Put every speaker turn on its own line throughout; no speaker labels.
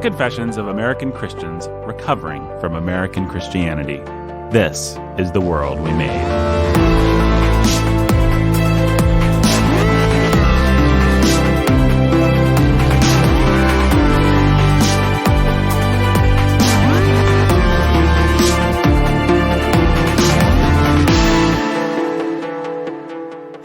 confessions of American Christians recovering from American Christianity. This is the world we made.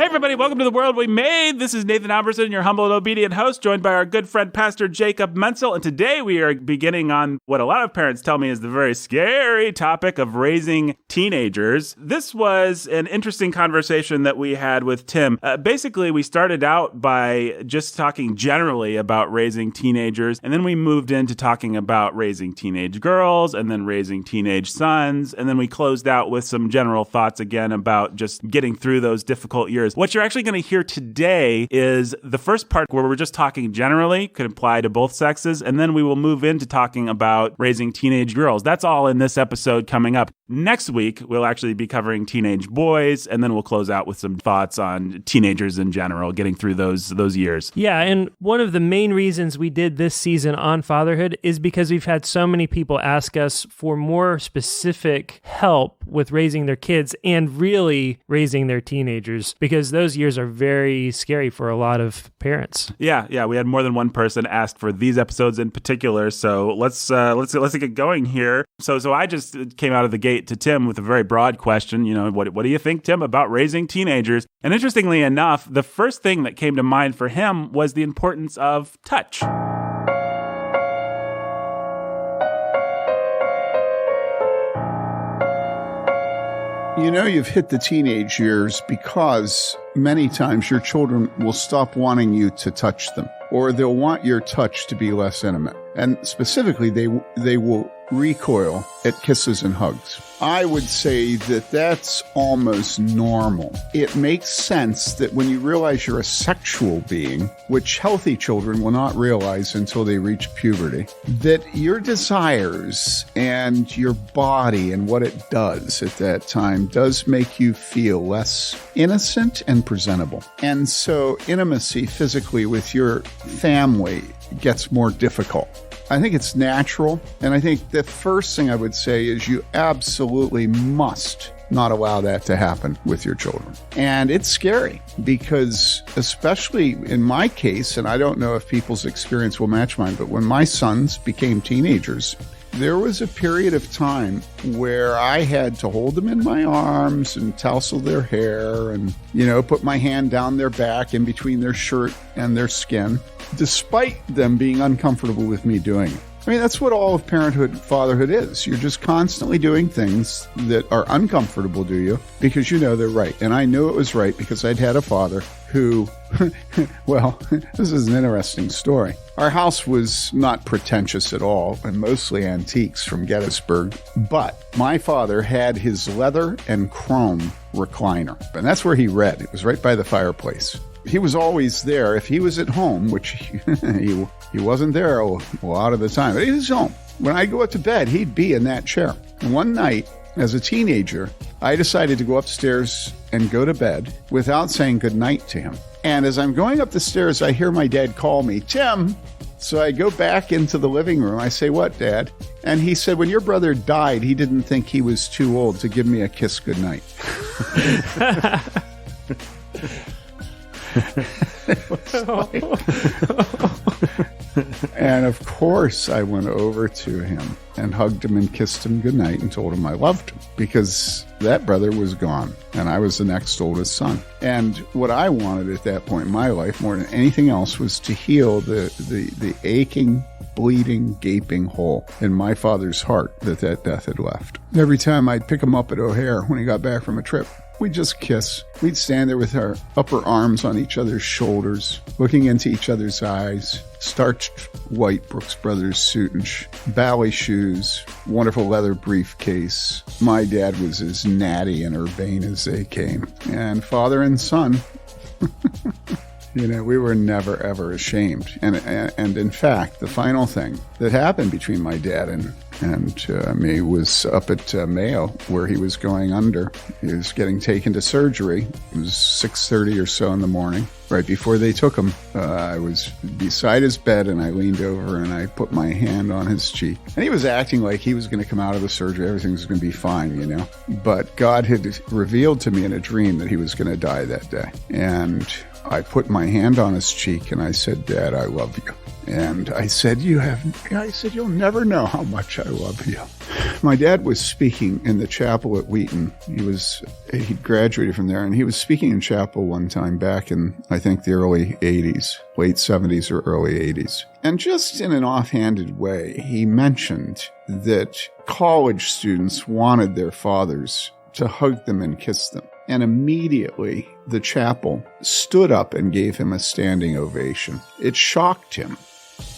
Everybody, welcome to The World We Made. This is Nathan Alberson, your humble and obedient host, joined by our good friend, Pastor Jacob Menzel. And today we are beginning on what a lot of parents tell me is the very scary topic of raising teenagers. This was an interesting conversation that we had with Tim. Basically, we started out by just talking generally about raising teenagers, and then we moved into talking about raising teenage girls, and then raising teenage sons, and then we closed out with some general thoughts again about just getting through those difficult years. What you're actually going to hear today is the first part where we're just talking generally, could apply to both sexes, and then we will move into talking about raising teenage girls. That's all in this episode coming up. Next week, we'll actually be covering teenage boys, and then we'll close out with some thoughts on teenagers in general, getting through those years.
Yeah, and one of the main reasons we did this season on fatherhood is because we've had so many people ask us for more specific help with raising their kids and really raising their teenagers, because those years are very scary for a lot of parents.
Yeah, we had more than one person ask for these episodes in particular, so let's get going here. So I just came out of the gate to Tim with a very broad question. You know, what do you think, Tim, about raising teenagers? And interestingly enough, the first thing that came to mind for him was the importance of touch.
You know, you've hit the teenage years because many times your children will stop wanting you to touch them, or they'll want your touch to be less intimate. And specifically, they will recoil at kisses and hugs. I would say that that's almost normal. It makes sense that when you realize you're a sexual being, which healthy children will not realize until they reach puberty, that your desires and your body and what it does at that time does make you feel less innocent and presentable. And so intimacy physically with your family gets more difficult. I think it's natural, and I think the first thing I would say is you absolutely must not allow that to happen with your children. And it's scary because, especially in my case, and I don't know if people's experience will match mine, but when my sons became teenagers, there was a period of time where I had to hold them in my arms and tousle their hair and, put my hand down their back in between their shirt and their skin, despite them being uncomfortable with me doing it. I mean, that's what all of parenthood, fatherhood is. You're just constantly doing things that are uncomfortable to you because you know they're right. And I knew it was right because I'd had a father who, well, this is an interesting story. Our house was not pretentious at all and mostly antiques from Gettysburg, but my father had his leather and chrome recliner, and that's where he read. It was right by the fireplace. He was always there. If he was at home, which he wasn't there a lot of the time, but he was home. When I go up to bed, he'd be in that chair. And one night, as a teenager, I decided to go upstairs and go to bed without saying goodnight to him. And as I'm going up the stairs, I hear my dad call me, "Tim." So I go back into the living room. I say, "What, Dad?" And he said, "When your brother died, he didn't think he was too old to give me a kiss goodnight." And of course, I went over to him and hugged him and kissed him goodnight and told him I loved him because that brother was gone and I was the next oldest son. And what I wanted at that point in my life more than anything else was to heal the aching, bleeding, gaping hole in my father's heart that death had left. Every time I'd pick him up at O'Hare when he got back from a trip, we'd just kiss. We'd stand there with our upper arms on each other's shoulders, looking into each other's eyes. Starched white Brooks Brothers suit and bally shoes, wonderful leather briefcase. My dad was as natty and urbane as they came. And father and son, we were never, ever ashamed. And in fact, the final thing that happened between my dad and And he was up at Mayo where he was going under. He was getting taken to surgery. It was 6:30 or so in the morning. Right before they took him, I was beside his bed and I leaned over and I put my hand on his cheek. And he was acting like he was going to come out of the surgery. Everything was going to be fine, you know. But God had revealed to me in a dream that he was going to die that day. And I put my hand on his cheek and I said, "Dad, I love you." And I said, "You'll never know how much I love you." My dad was speaking in the chapel at Wheaton. He graduated from there, and he was speaking in chapel one time back in, I think, the early 80s, late 70s or early 80s. And just in an offhanded way, he mentioned that college students wanted their fathers to hug them and kiss them. And immediately, the chapel stood up and gave him a standing ovation. It shocked him.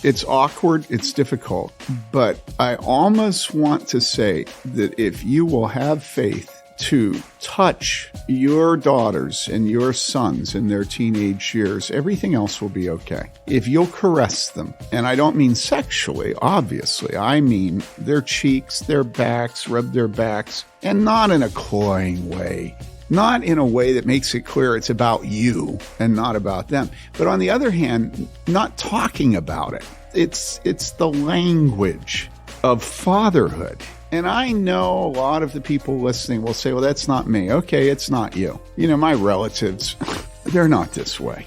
It's awkward, it's difficult, but I almost want to say that if you will have faith to touch your daughters and your sons in their teenage years, everything else will be okay. If you'll caress them, and I don't mean sexually, obviously, I mean their cheeks, their backs, rub their backs, and not in a cloying way. Not in a way that makes it clear it's about you and not about them. But on the other hand, not talking about it. It's the language of fatherhood. And I know a lot of the people listening will say, well, that's not me. Okay, it's not you. You know, my relatives, they're not this way.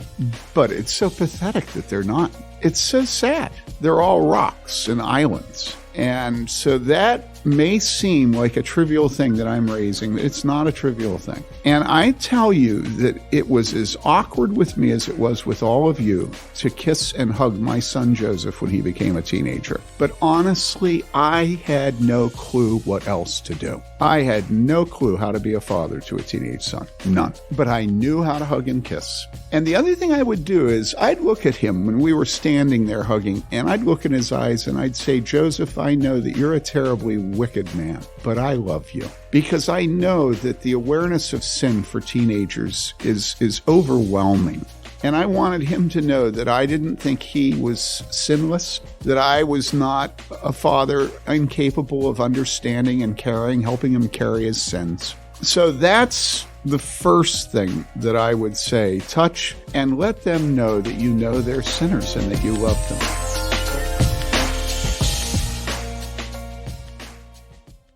But it's so pathetic that they're not. It's so sad. They're all rocks and islands. And so that may seem like a trivial thing that I'm raising. It's not a trivial thing. And I tell you that it was as awkward with me as it was with all of you to kiss and hug my son Joseph when he became a teenager. But honestly, I had no clue what else to do. I had no clue how to be a father to a teenage son. None. But I knew how to hug and kiss. And the other thing I would do is I'd look at him when we were standing there hugging, and I'd look in his eyes and I'd say, "Joseph, I know that you're a terribly wicked man, but I love you." Because I know that the awareness of sin for teenagers is overwhelming. And I wanted him to know that I didn't think he was sinless, that I was not a father incapable of understanding and caring, helping him carry his sins. So that's the first thing that I would say. Touch and let them know that you know they're sinners and that you love them.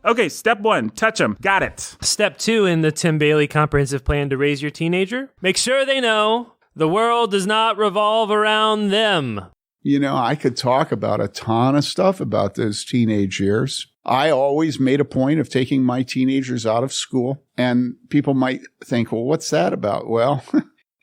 Okay, step 1, touch them. Got it.
Step 2 in the Tim Bayly comprehensive plan to raise your teenager: make sure they know the world does not revolve around them.
You know, I could talk about a ton of stuff about those teenage years. I always made a point of taking my teenagers out of school, and people might think, well, what's that about? Well,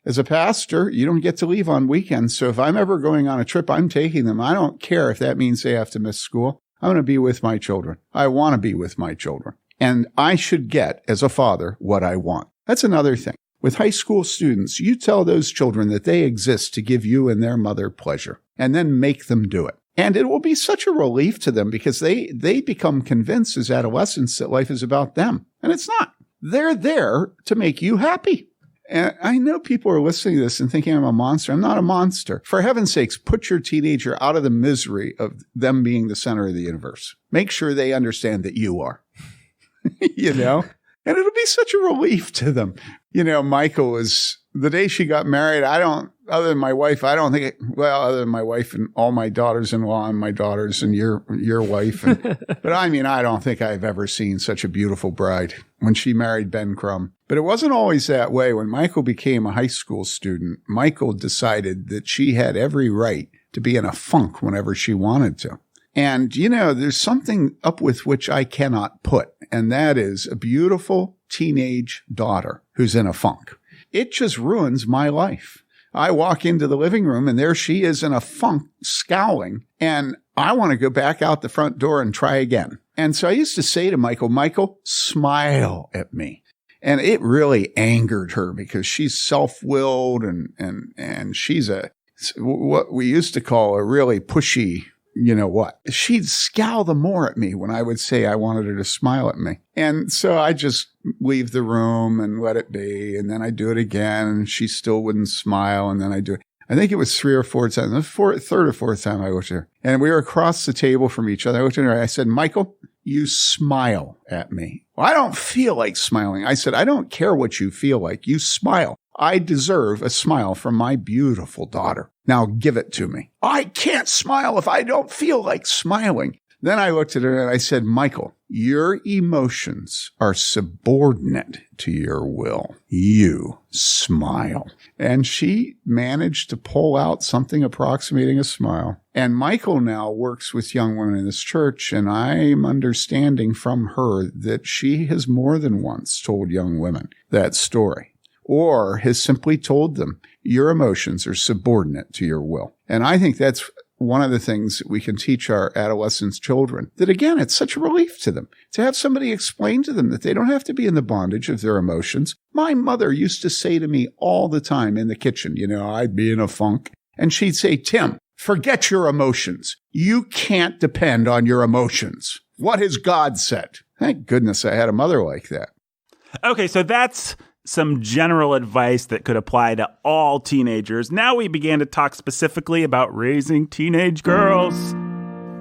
as a pastor, you don't get to leave on weekends. So if I'm ever going on a trip, I'm taking them. I don't care if that means they have to miss school. I'm going to be with my children. I want to be with my children. And I should get, as a father, what I want. That's another thing. With high school students, you tell those children that they exist to give you and their mother pleasure, and then make them do it. And it will be such a relief to them because they become convinced as adolescents that life is about them. And it's not. They're there to make you happy. And I know people are listening to this and thinking I'm a monster. I'm not a monster. For heaven's sakes, put your teenager out of the misery of them being the center of the universe. Make sure they understand that you are, you know, and it'll be such a relief to them. You know, Michael was, the day she got married, other than my wife and all my daughters-in-law and my daughters and your wife. But I mean, I don't think I've ever seen such a beautiful bride when she married Ben Crum. But it wasn't always that way. When Michael became a high school student, Michael decided that she had every right to be in a funk whenever she wanted to. And, you know, there's something up with which I cannot put, and that is a beautiful teenage daughter who's in a funk. It just ruins my life. I walk into the living room and there she is in a funk, scowling, and I want to go back out the front door and try again. And so I used to say to Michael, smile at me. And it really angered her because she's self-willed and she's what we used to call a really pushy, you know what. She'd scowl the more at me when I would say I wanted her to smile at me. And so I just leave the room and let it be. And then I do it again and she still wouldn't smile. And then I do it. I think it was 3 or 4 times. The third or fourth time I looked at her. And we were across the table from each other. I looked at her. I said, Michael, you smile at me. Well, I don't feel like smiling. I said, I don't care what you feel like. You smile. I deserve a smile from my beautiful daughter. Now give it to me. I can't smile if I don't feel like smiling. Then I looked at her and I said, Michael, your emotions are subordinate to your will. You smile. And she managed to pull out something approximating a smile. And Michael now works with young women in this church, and I'm understanding from her that she has more than once told young women that story, or has simply told them, your emotions are subordinate to your will. And I think that's one of the things that we can teach our adolescent children, that again, it's such a relief to them to have somebody explain to them that they don't have to be in the bondage of their emotions. My mother used to say to me all the time in the kitchen, I'd be in a funk, and she'd say, Tim, forget your emotions. You can't depend on your emotions. What has God said? Thank goodness I had a mother like that.
Okay, so that's some general advice that could apply to all teenagers. Now we began to talk specifically about raising teenage girls.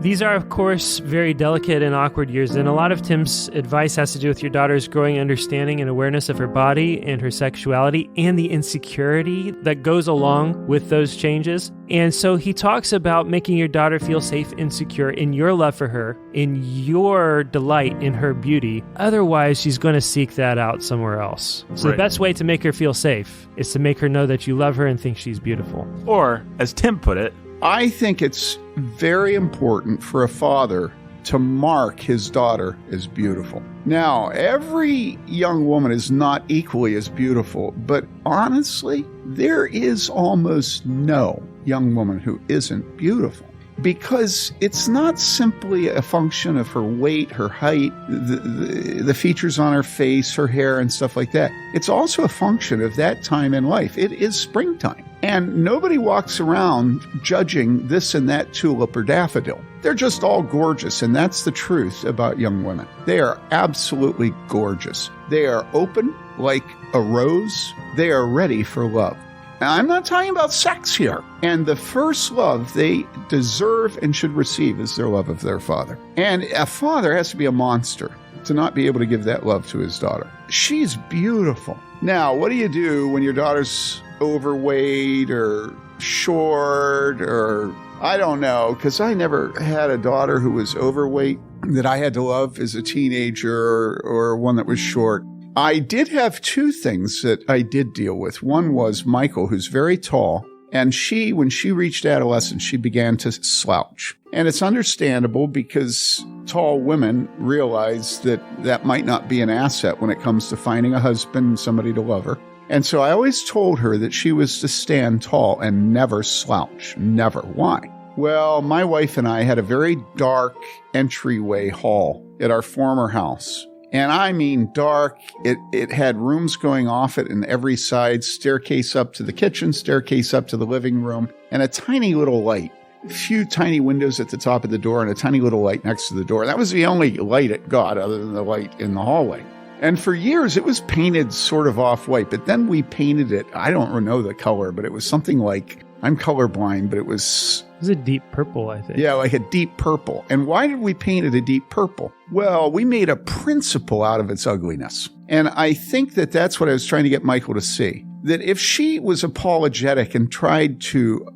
These are, of course, very delicate and awkward years, and a lot of Tim's advice has to do with your daughter's growing understanding and awareness of her body and her sexuality and the insecurity that goes along with those changes. And so he talks about making your daughter feel safe and secure in your love for her, in your delight in her beauty. Otherwise, she's going to seek that out somewhere else. So The best way to make her feel safe is to make her know that you love her and think she's beautiful.
Or, as Tim put it,
I think it's very important for a father to mark his daughter as beautiful. Now, every young woman is not equally as beautiful, but honestly, there is almost no young woman who isn't beautiful. Because it's not simply a function of her weight, her height, the features on her face, her hair, and stuff like that. It's also a function of that time in life. It is springtime. And nobody walks around judging this and that tulip or daffodil. They're just all gorgeous, and that's the truth about young women. They are absolutely gorgeous. They are open like a rose. They are ready for love. Now, I'm not talking about sex here. And the first love they deserve and should receive is their love of their father. And a father has to be a monster to not be able to give that love to his daughter. She's beautiful. Now, what do you do when your daughter's overweight or short or I don't know, because I never had a daughter who was overweight that I had to love as a teenager or one that was short. I did have 2 things that I did deal with. One was Michael, who's very tall, and when she reached adolescence, she began to slouch. And it's understandable because tall women realize that might not be an asset when it comes to finding a husband and somebody to love her. And so I always told her that she was to stand tall and never slouch. Never. Why? Well, my wife and I had a very dark entryway hall at our former house. And I mean dark. It had rooms going off it in every side, staircase up to the kitchen, staircase up to the living room, and a tiny little light. A few tiny windows at the top of the door and a tiny little light next to the door. That was the only light it got other than the light in the hallway. And for years, it was painted sort of off-white, but then we painted it, I don't know the color, but it was something like, I'm colorblind, but it was
a deep purple, I think.
Yeah, like a deep purple. And why did we paint it a deep purple? Well, we made a principle out of its ugliness. And I think that that's what I was trying to get Michael to see. That if she was apologetic and tried to,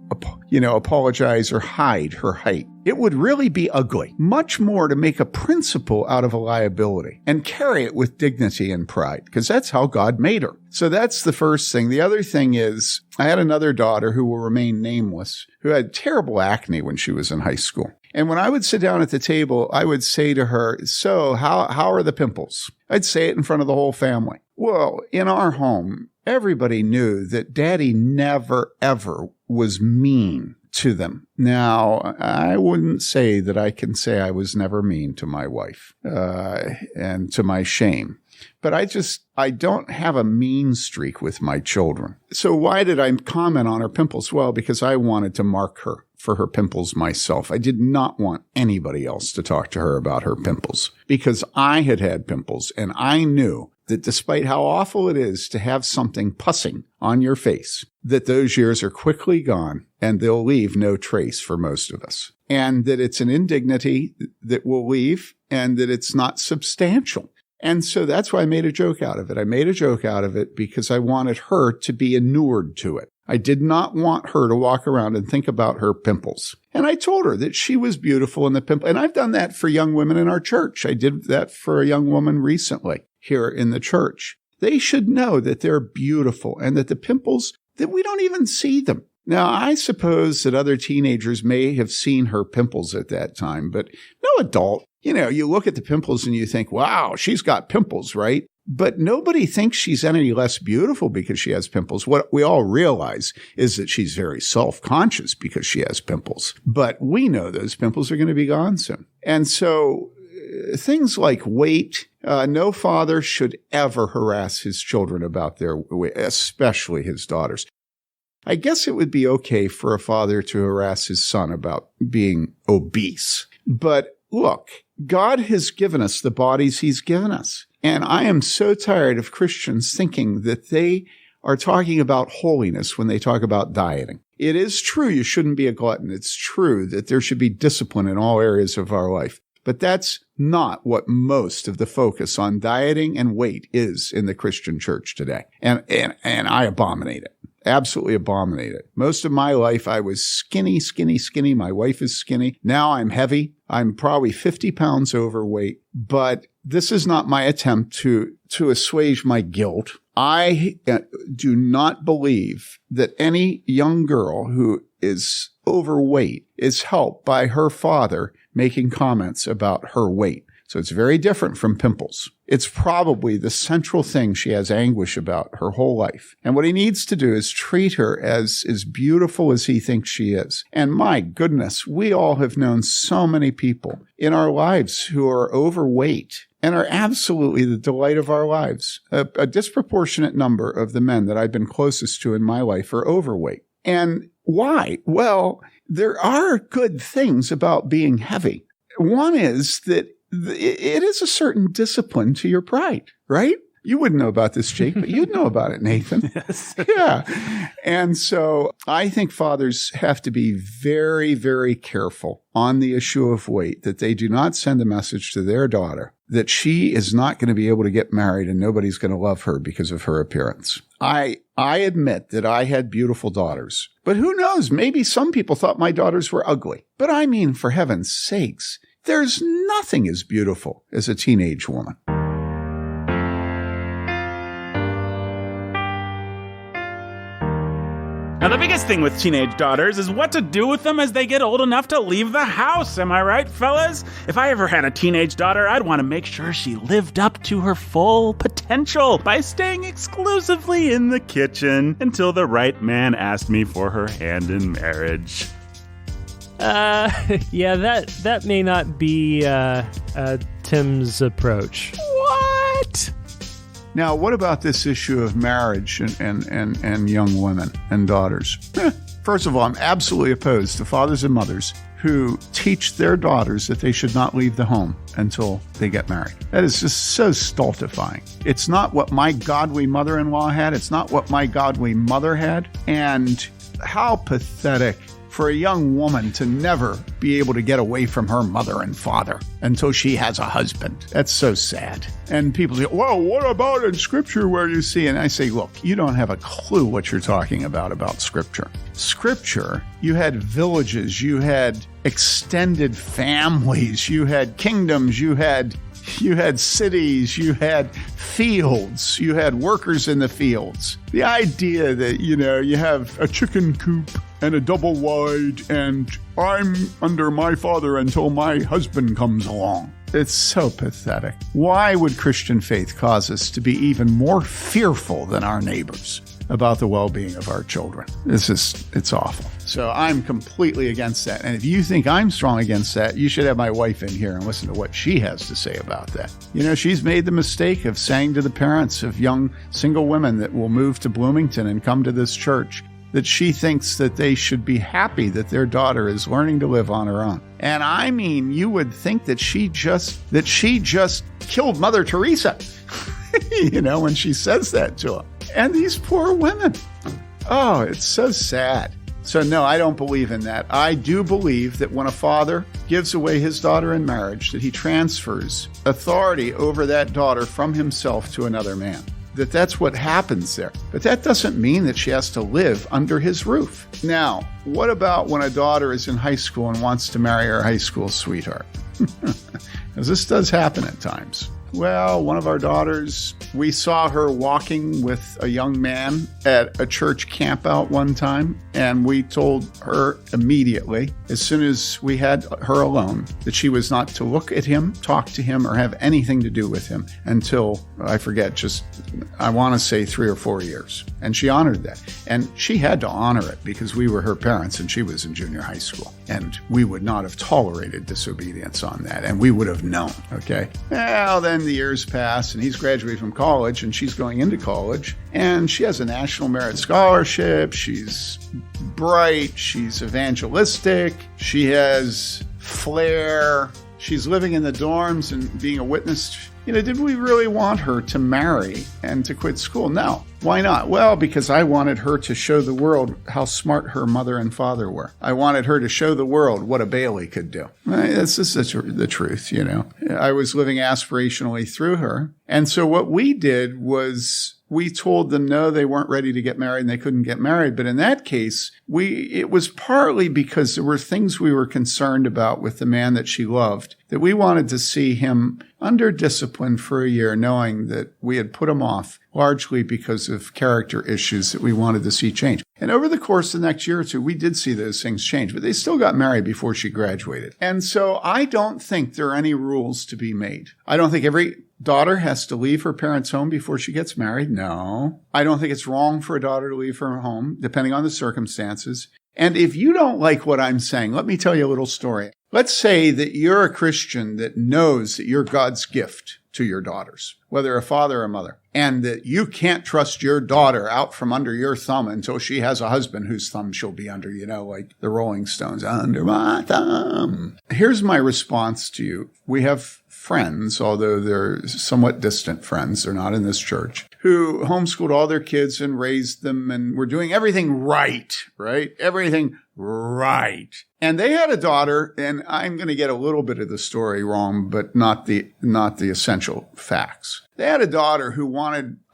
apologize or hide her height, it would really be ugly. Much more to make a principle out of a liability and carry it with dignity and pride, because that's how God made her. So that's the first thing. The other thing is, I had another daughter who will remain nameless, who had terrible acne when she was in high school. And when I would sit down at the table, I would say to her, so how are the pimples? I'd say it in front of the whole family. Well, in our home, everybody knew that Daddy never, ever was mean to them. Now, I wouldn't say that I can say I was never mean to my wife, and to my shame. But I don't have a mean streak with my children. So why did I comment on her pimples? Well, because I wanted to mark her for her pimples myself. I did not want anybody else to talk to her about her pimples because I had had pimples and I knew that despite how awful it is to have something pussing on your face, that those years are quickly gone and they'll leave no trace for most of us. And that it's an indignity that will leave and that it's not substantial. And so that's why I made a joke out of it. I made a joke out of it because I wanted her to be inured to it. I did not want her to walk around and think about her pimples. And I told her that she was beautiful in the pimple. And I've done that for young women in our church. I did that for a young woman recently here in the church. They should know that they're beautiful and that the pimples, that we don't even see them. Now, I suppose that other teenagers may have seen her pimples at that time, but no adult. You look at the pimples and you think, wow, she's got pimples, right? But nobody thinks she's any less beautiful because she has pimples. What we all realize is that she's very self-conscious because she has pimples. But we know those pimples are going to be gone soon. And so things like weight, no father should ever harass his children about their weight, especially his daughters. I guess it would be okay for a father to harass his son about being obese. But look, God has given us the bodies he's given us. And I am so tired of Christians thinking that they are talking about holiness when they talk about dieting. It is true you shouldn't be a glutton. It's true that there should be discipline in all areas of our life. But that's not what most of the focus on dieting and weight is in the Christian church today. And I abominate it. Absolutely abominate it. Most of my life, I was skinny. My wife is skinny. Now I'm heavy. I'm probably 50 pounds overweight, but this is not my attempt to assuage my guilt. I do not believe that any young girl who is overweight is helped by her father making comments about her weight. So it's very different from pimples. It's probably the central thing she has anguish about her whole life. And what he needs to do is treat her as beautiful as he thinks she is. And my goodness, we all have known so many people in our lives who are overweight and are absolutely the delight of our lives. A disproportionate number of the men that I've been closest to in my life are overweight. And why? Well, there are good things about being heavy. One is that it is a certain discipline to your pride, right? You wouldn't know about this, Jake, but you'd know about it, Nathan.
Yes.
Yeah. And so I think fathers have to be very, very careful on the issue of weight, that they do not send a message to their daughter that she is not going to be able to get married and nobody's going to love her because of her appearance. I admit that I had beautiful daughters, but who knows? Maybe some people thought my daughters were ugly. But I mean, for heaven's sakes, there's nothing as beautiful as a teenage woman.
Now, the biggest thing with teenage daughters is what to do with them as they get old enough to leave the house. Am I right, fellas? If I ever had a teenage daughter, I'd want to make sure she lived up to her full potential by staying exclusively in the kitchen until the right man asked me for her hand in marriage.
Yeah, that may not be Tim's approach.
What?
Now, what about this issue of marriage and young women and daughters? First of all, I'm absolutely opposed to fathers and mothers who teach their daughters that they should not leave the home until they get married. That is just so stultifying. It's not what my godly mother-in-law had. It's not what my godly mother had. And how pathetic for a young woman to never be able to get away from her mother and father until she has a husband. That's so sad. And people say, well, what about in Scripture where you see? And I say, look, you don't have a clue what you're talking about Scripture. Scripture, you had villages, you had extended families, you had kingdoms, you had cities, you had fields, you had workers in the fields. The idea that, you have a chicken coop and a double wide and I'm under my father until my husband comes along. It's so pathetic. Why would Christian faith cause us to be even more fearful than our neighbors about the well-being of our children? It's awful. So I'm completely against that. And if you think I'm strong against that, you should have my wife in here and listen to what she has to say about that. She's made the mistake of saying to the parents of young single women that will move to Bloomington and come to this church that she thinks that they should be happy that their daughter is learning to live on her own. And I mean, you would think that she just killed Mother Teresa. when she says that to him. And these poor women. Oh, it's so sad. So no, I don't believe in that. I do believe that when a father gives away his daughter in marriage, that he transfers authority over that daughter from himself to another man. That's what happens there. But that doesn't mean that she has to live under his roof. Now, what about when a daughter is in high school and wants to marry her high school sweetheart? Because this does happen at times. Well, one of our daughters, we saw her walking with a young man at a church campout one time, and we told her immediately, as soon as we had her alone, that she was not to look at him, talk to him, or have anything to do with him until, I want to say 3 or 4 years. And she honored that. And she had to honor it because we were her parents and she was in junior high school. And we would not have tolerated disobedience on that. And we would have known, okay? Well, then the years pass and he's graduated from college and she's going into college. And she has a National Merit Scholarship. She's bright. She's evangelistic. She has flair. She's living in the dorms and being a witness. Did we really want her to marry and to quit school? No. Why not? Well, because I wanted her to show the world how smart her mother and father were. I wanted her to show the world what a Bailey could do. That's just the truth, I was living aspirationally through her. And so what we did was we told them, no, they weren't ready to get married and they couldn't get married. But in that case, it was partly because there were things we were concerned about with the man that she loved, that we wanted to see him under discipline for a year, knowing that we had put him off largely because of character issues that we wanted to see change. And over the course of the next year or two, we did see those things change, but they still got married before she graduated. And so I don't think there are any rules to be made. I don't think every daughter has to leave her parents' home before she gets married. No. I don't think it's wrong for a daughter to leave her home, depending on the circumstances. And if you don't like what I'm saying, let me tell you a little story. Let's say that you're a Christian that knows that you're God's gift to your daughters, whether a father or a mother, and that you can't trust your daughter out from under your thumb until she has a husband whose thumb she'll be under, like the Rolling Stones, under my thumb. Here's my response to you. We have friends, although they're somewhat distant friends, they're not in this church, who homeschooled all their kids and raised them and were doing everything right? Everything right. And they had a daughter, and I'm going to get a little bit of the story wrong, but not the essential facts. They had a daughter who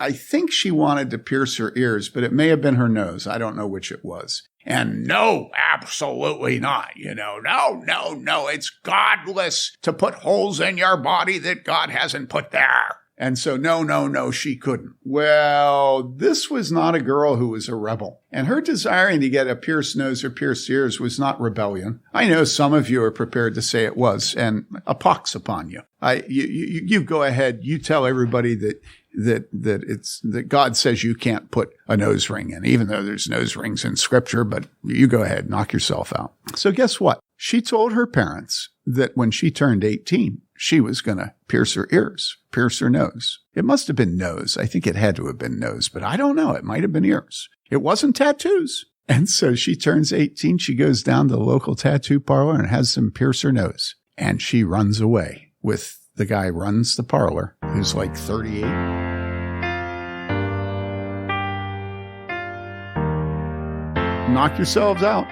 I think she wanted to pierce her ears, but it may have been her nose. I don't know which it was. And no, absolutely not. No, it's godless to put holes in your body that God hasn't put there. And so, no, she couldn't. Well, this was not a girl who was a rebel. And her desiring to get a pierced nose or pierced ears was not rebellion. I know some of you are prepared to say it was, and a pox upon you. You go ahead, you tell everybody that God says you can't put a nose ring in, even though there's nose rings in Scripture, but you go ahead, knock yourself out. So guess what? She told her parents that when she turned 18, she was going to pierce her ears, pierce her nose. It must have been nose. I think it had to have been nose, but I don't know. It might have been ears. It wasn't tattoos. And so she turns 18. She goes down to the local tattoo parlor and has them pierce her nose. And she runs away with the guy who runs the parlor, who's like 38. Knock yourselves out.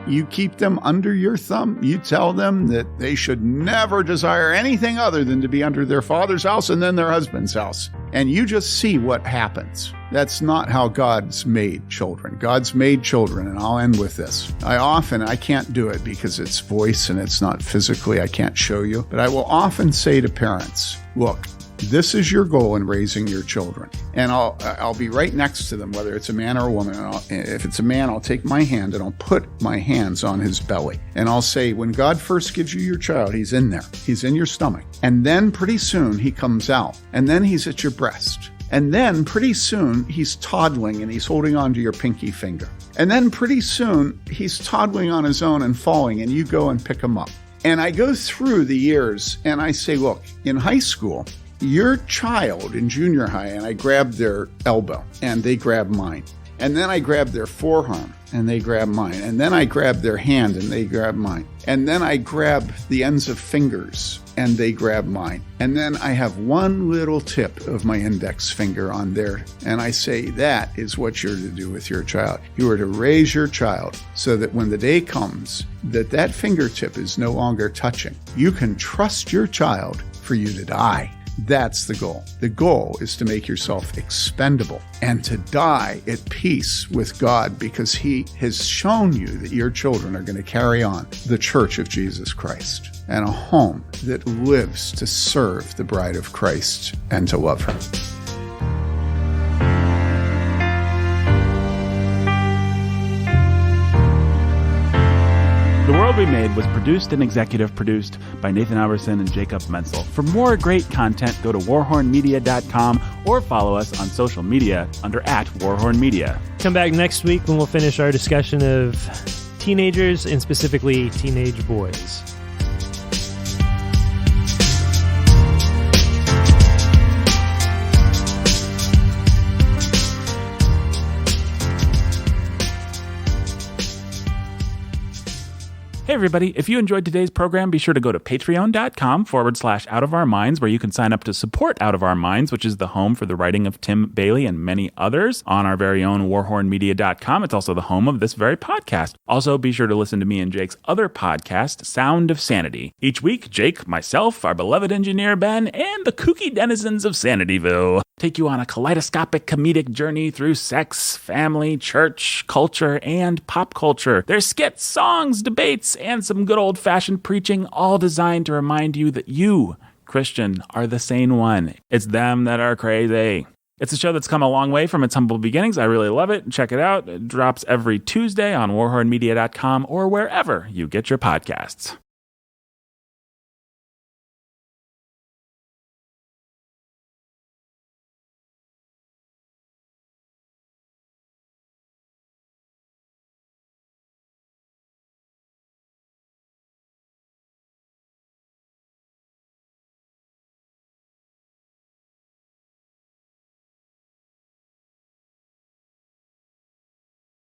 You keep them under your thumb. You tell them that they should never desire anything other than to be under their father's house and then their husband's house. And you just see what happens. That's not how God's made children. God's made children, and I'll end with this. I can't do it because it's voice and it's not physically, I can't show you, but I will often say to parents, look, this is your goal in raising your children. And I'll be right next to them, whether it's a man or a woman. And if it's a man, I'll take my hand and I'll put my hands on his belly. And I'll say, when God first gives you your child, he's in there. He's in your stomach. And then pretty soon he comes out. And then he's at your breast. And then pretty soon he's toddling and he's holding on to your pinky finger. And then pretty soon he's toddling on his own and falling, and you go and pick him up. And I go through the years and I say, look, in high school, your child in junior high, and I grab their elbow and they grab mine. And then I grab their forearm and they grab mine. And then I grab their hand and they grab mine. And then I grab the ends of fingers and they grab mine. And then I have one little tip of my index finger on there, and I say that is what you're to do with your child. You are to raise your child so that when the day comes that fingertip is no longer touching, you can trust your child for you to die. That's the goal. The goal is to make yourself expendable and to die at peace with God, because He has shown you that your children are going to carry on the Church of Jesus Christ and a home that lives to serve the bride of Christ and to love her.
The World We Made was produced and executive produced by Nathan Alberson and Jacob Menzel. For more great content, go to warhornmedia.com or follow us on social media under @warhornmedia.
Come back next week when we'll finish our discussion of teenagers and specifically teenage boys.
Hey everybody, if you enjoyed today's program, be sure to go to patreon.com/Out of Our Minds, where you can sign up to support Out of Our Minds, which is the home for the writing of Tim Bailey and many others on our very own warhornmedia.com. It's also the home of this very podcast. Also, be sure to listen to me and Jake's other podcast, Sound of Sanity. Each week, Jake, myself, our beloved engineer Ben, and the kooky denizens of Sanityville take you on a kaleidoscopic comedic journey through sex, family, church, culture, and pop culture. There's skits, songs, debates, and some good old-fashioned preaching, all designed to remind you that you, Christian, are the sane one. It's them that are crazy. It's a show that's come a long way from its humble beginnings. I really love it. Check it out. It drops every Tuesday on warhornmedia.com or wherever you get your podcasts.